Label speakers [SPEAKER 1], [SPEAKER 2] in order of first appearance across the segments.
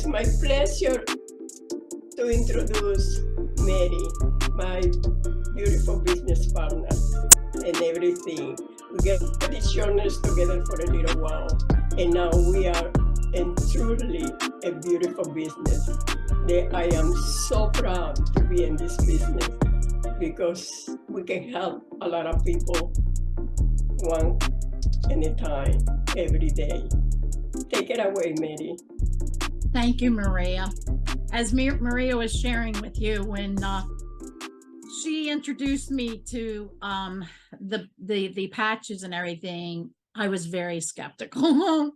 [SPEAKER 1] It's my pleasure to introduce Mary, my beautiful business partner and everything. We get these journeys together for a little while, and now we are in truly a beautiful business. I am so proud to be in this business because we can help a lot of people one at a time, every day. Take it away, Mary.
[SPEAKER 2] Thank you, Maria. As Maria was sharing with you, when she introduced me to the patches and everything, I was very skeptical.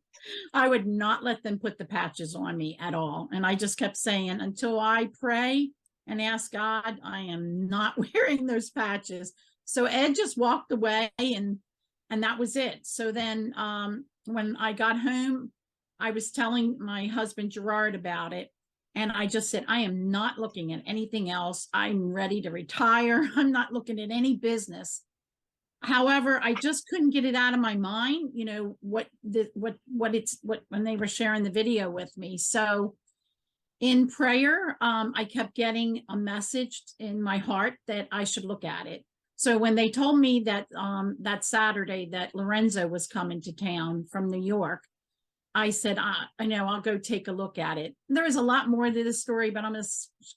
[SPEAKER 2] I would not let them put the patches on me at all. And I just kept saying, until I pray and ask God, I am not wearing those patches. So Ed just walked away, and that was it. So then when I got home, I was telling my husband Gerard about it. And I just said, I am not looking at anything else. I'm ready to retire. I'm not looking at any business. However, I just couldn't get it out of my mind, you know, when they were sharing the video with me. So in prayer, I kept getting a message in my heart that I should look at it. So when they told me that that Saturday that Lorenzo was coming to town from New York, I said, I know, I'll go take a look at it. There is a lot more to this story, but I'm going to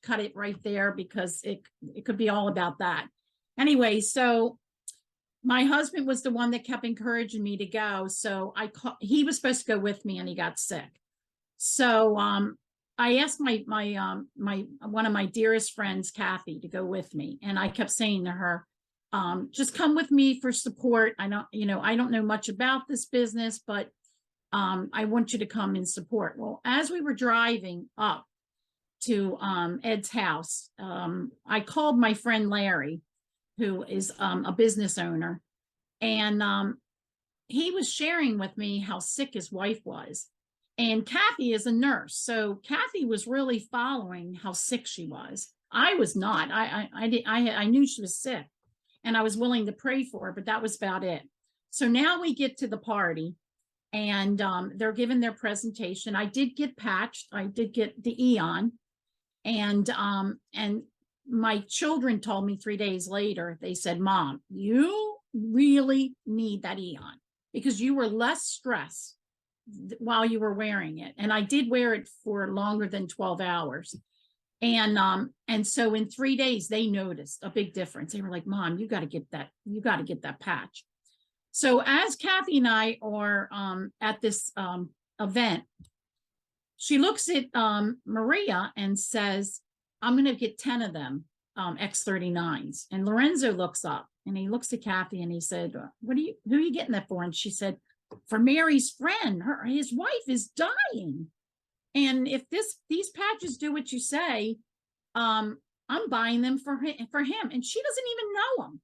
[SPEAKER 2] cut it right there because it could be all about that. Anyway, so my husband was the one that kept encouraging me to go. So he was supposed to go with me, and he got sick. So I asked my one of my dearest friends, Kathy, to go with me. And I kept saying to her, just come with me for support. I don't know much about this business, but I want you to come and support. Well, as we were driving up to Ed's house, I called my friend Larry, who is a business owner, and he was sharing with me how sick his wife was. And Kathy is a nurse, so Kathy was really following how sick she was. I was not. I knew she was sick, and I was willing to pray for her, but that was about it. So now we get to the party, and they're giving their presentation. I did get patched. I did get the Eon, and my children told me 3 days later, they said, Mom, you really need that Eon because you were less stressed while you were wearing it. And I did wear it for longer than 12 hours. And so in 3 days, they noticed a big difference. They were like, Mom, you got to get that. You got to get that patch. So as Kathy and I are at this event, she looks at Maria and says, I'm going to get 10 of them X39s. And Lorenzo looks up and he looks at Kathy and he said, who are you getting that for? And she said, for Mary's friend, his wife is dying. And if these patches do what you say, I'm buying them for him. And she doesn't even know him.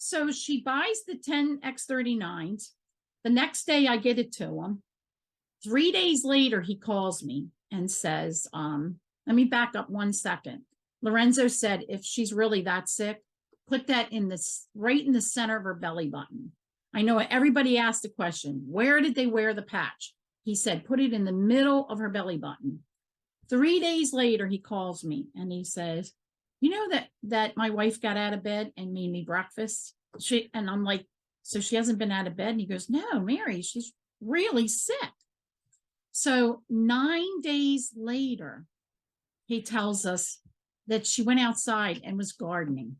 [SPEAKER 2] So she buys the 10 X39s. The next day I get it to him. 3 days later, he calls me and says, let me back up 1 second. Lorenzo said, if she's really that sick, put that right in the center of her belly button. I know everybody asked the question, where did they wear the patch? He said, put it in the middle of her belly button. 3 days later, he calls me and he says, you know that my wife got out of bed and made me breakfast? And I'm like, so she hasn't been out of bed? And he goes, no, Mary, she's really sick. So 9 days later, he tells us that she went outside and was gardening.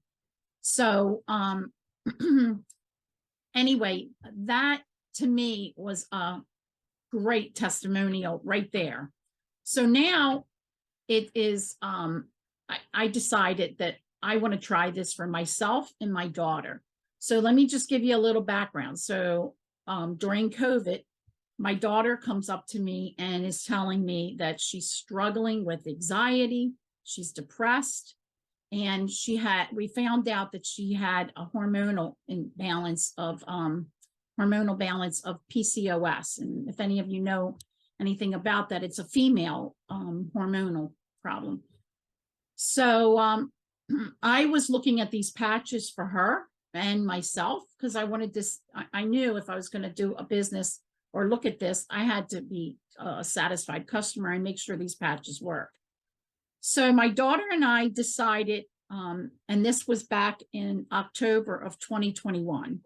[SPEAKER 2] So anyway, that to me was a great testimonial right there. So now it is, I decided that I want to try this for myself and my daughter. So let me just give you a little background. So during COVID, my daughter comes up to me and is telling me that she's struggling with anxiety, she's depressed, and we found out that she had a hormonal balance of PCOS. And if any of you know anything about that, it's a female hormonal problem. So I was looking at these patches for her and myself because I wanted this. I knew if I was going to do a business or look at this. I had to be a satisfied customer and make sure these patches work. So my daughter and I decided, and this was back in October of 2021,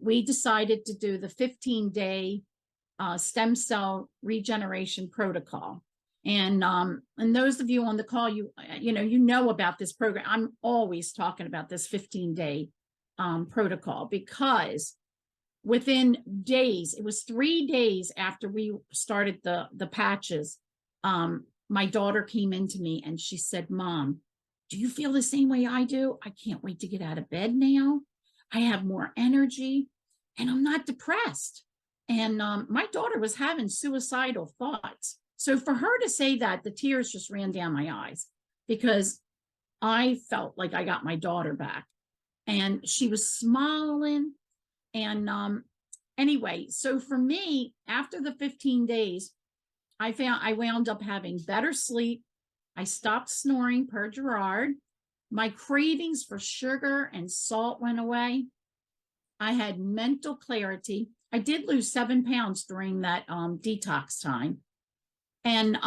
[SPEAKER 2] we decided to do the 15-day stem cell regeneration protocol. And those of you on the call, you know about this program. I'm always talking about this 15-day protocol, because within days, it was 3 days after we started the patches, my daughter came into me and she said, "Mom, do you feel the same way I do? I can't wait to get out of bed now. I have more energy and I'm not depressed." And my daughter was having suicidal thoughts. So for her to say that, the tears just ran down my eyes, because I felt like I got my daughter back, and she was smiling. And anyway, so for me, after the 15 days, I wound up having better sleep. I stopped snoring per Gerard. My cravings for sugar and salt went away. I had mental clarity. I did lose 7 pounds during that detox time. And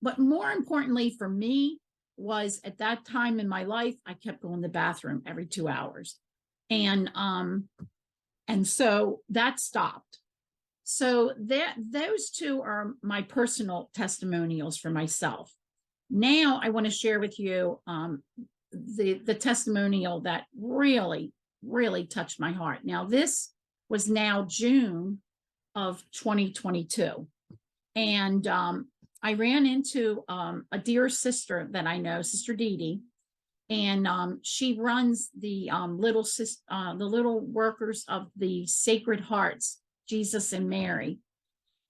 [SPEAKER 2] but more importantly for me was, at that time in my life, I kept going to the bathroom every 2 hours. And so that stopped. So those two are my personal testimonials for myself. Now I want to share with you the testimonial that really, really touched my heart. Now, this was now June of 2022. And I ran into a dear sister that I know, Sister Dee Dee, and she runs the little workers of the Sacred Hearts, Jesus and Mary.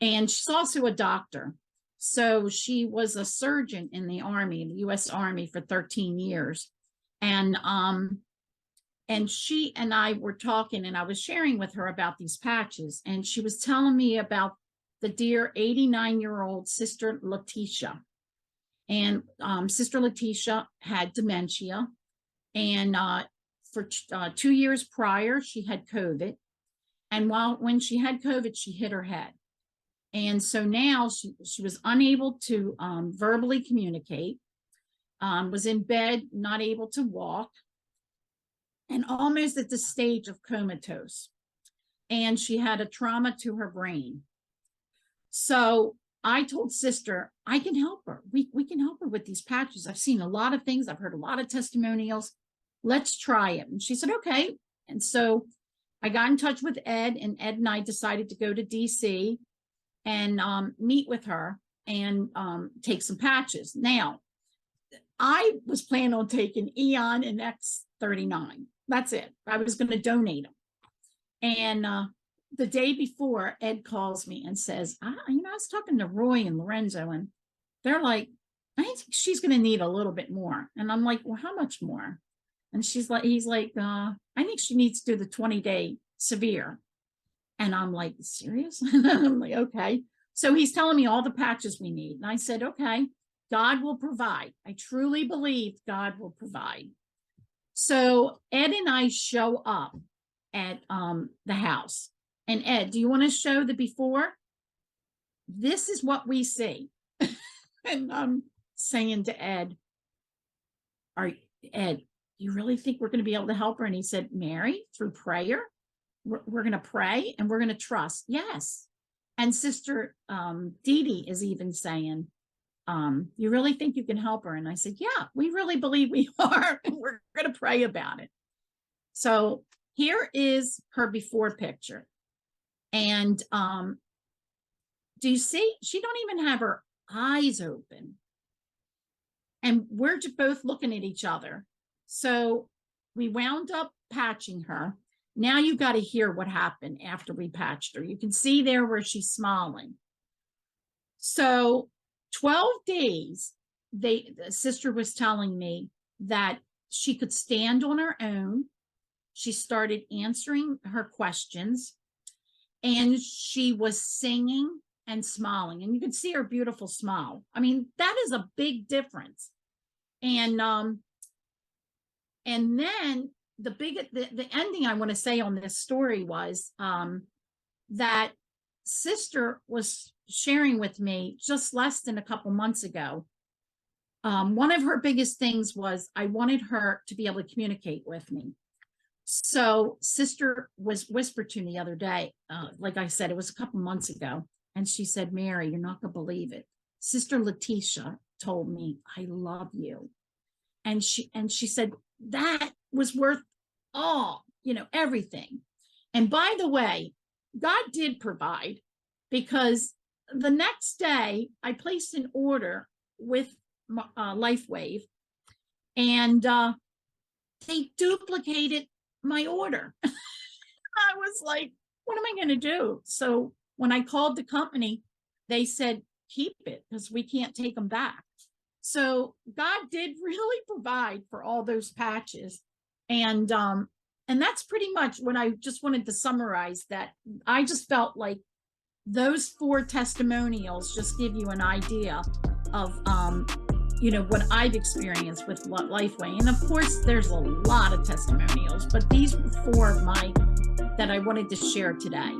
[SPEAKER 2] And she's also a doctor. So she was a surgeon in the Army, the U.S. Army, for 13 years. And she and I were talking, and I was sharing with her about these patches. And she was telling me about the dear 89-year-old Sister Letitia. And Sister Letitia had dementia. And for 2 years prior, she had COVID. And when she had COVID, she hit her head. And so now she was unable to verbally communicate, was in bed, not able to walk, and almost at the stage of comatose. And she had a trauma to her brain. So I told Sister, I can help her. We can help her with these patches. I've seen a lot of things. I've heard a lot of testimonials. Let's try it. And she said, okay. And so I got in touch with Ed, and Ed and I decided to go to DC and meet with her and take some patches. Now, I was planning on taking Eon and X39. That's it. I was going to donate them. And the day before, Ed calls me and says, I was talking to Roy and Lorenzo, and they're like, I think she's going to need a little bit more. And I'm like, well, how much more? And he's like, I think she needs to do the 20-day severe. And I'm like, serious? And I'm like, okay. So he's telling me all the patches we need. And I said, okay, God will provide. I truly believe God will provide. So Ed and I show up at the house. And Ed, do you want to show the before? This is what we see. And I'm saying to Ed, Ed, you really think we're going to be able to help her? And he said, Mary, through prayer, we're going to pray and we're going to trust. Yes. And Sister Dee Dee is even saying, you really think you can help her? And I said, yeah, we really believe we are. And we're going to pray about it. So here is her before picture. And do you see? She don't even have her eyes open. And we're just both looking at each other. So we wound up patching her. Now you got to hear what happened after we patched her. You can see there where she's smiling. So 12 days, the sister was telling me that she could stand on her own. She started answering her questions, and she was singing and smiling. And you can see her beautiful smile. I mean, that is a big difference. And then the ending I want to say on this story was that sister was sharing with me just less than a couple months ago. One of her biggest things was I wanted her to be able to communicate with me. So sister was whispered to me the other day, like I said, it was a couple months ago. And she said, Mary, you're not going to believe it. Sister Letitia told me, I love you. And she said, that was worth all, everything. And by the way, God did provide, because the next day I placed an order with LifeWave, and they duplicated my order. I was like, what am I going to do? So when I called the company, they said, keep it, because we can't take them back. So God did really provide for all those patches. And that's pretty much what I just wanted to summarize. That I just felt like those 4 testimonials just give you an idea of what I've experienced with LifeWay. And of course, there's a lot of testimonials, but these were 4 of my that I wanted to share today.